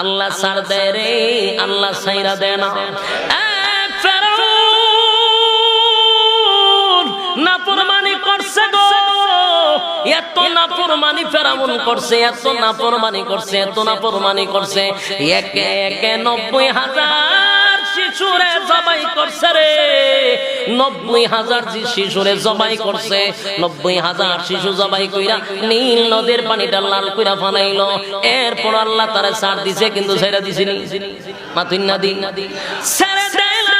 আল্লাহ ছাড় দেয় রে, আল্লাহ ছাইরা দেয় না। নাফরমানি করছে গো, এত নাফরমানি ফেরাউন করছে, এত নাফরমানি করছে, এত নাফরমানি করছে, একে একে 90,000 শিশুরে জবাই করছে রে। 90,000 শিশুরে জবাই করছে। 90,000 শিশু জবাই কইরা নীল নদের পানিটা লাল কইরা বানাইলো। এরপর আল্লাহ তারে ছাড় দিছে, কিন্তু ছেড়ে দিছিনি মাতুন নদী ছেড়ে দেয় না।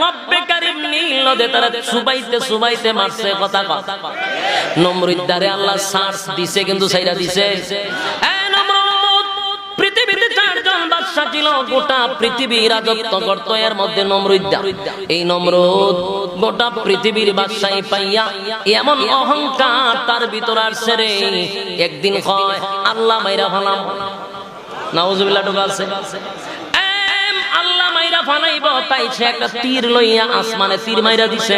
রব্বে কারীম নীল নদে তারা সুবাইতে সুবাইতে মারছে। কথা কথা নমরুদ দারে আল্লাহ ছাড় দিছে, কিন্তু ছেড়ে দিছে। পৃথিবীতে 4 জন বাদশা ছিল, গোটা পৃথিবীর রাজত্ব করত, এর মধ্যে নমরুদ। এই নমরুদ গোটা পৃথিবীর বাদশাহী পাইয়া এমন অহংকার তার ভিতর আসছে রে, একদিন কয় আল্লাহ মাইরা ফেলাম। নাউজুবিল্লাহ ঢোকা আছে। আল্লাহ মাইরা ফানাইব, তাই সে একটা তীর লইয়া আসমানে তীর মাইরা দিছে।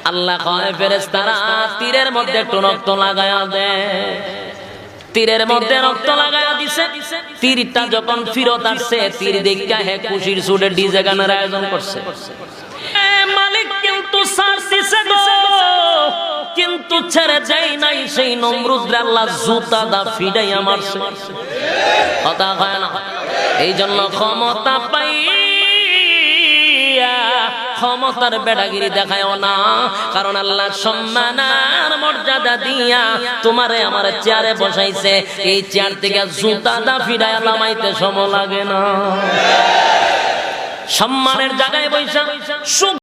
আল্লাহ কয় ফেরেশতারা তীরের মধ্যে একটু রক্ত লাগায়া দে। তীরের মধ্যে রক্ত লাগায়া দিছে। তীরটা যখন ফিরত আসছে, তীর দেখা হে খুশির সুরে ডিজে গানের আয়োজন করছে। মালিক কিন্তু ছাড় দিছে গো, কিন্তু ছেড়ে যায় নাই সেই নমরুদরে আল্লাহ জুতা দা ফিডাইয়া মারছে। কথা হয় না? এই জন্য ক্ষমতা পাইয়া ক্ষমতার বেড়াগিরি দেখায়ও না, কারণ আল্লাহ সম্মান আর মর্যাদা দিয়া তোমারে আমার চেয়ারে বসাইছে। এই চেয়ার থেকে জুতা দা ফিডাইয়া নামাইতে সময় লাগে না। সম্মানের জায়গায় বৈশা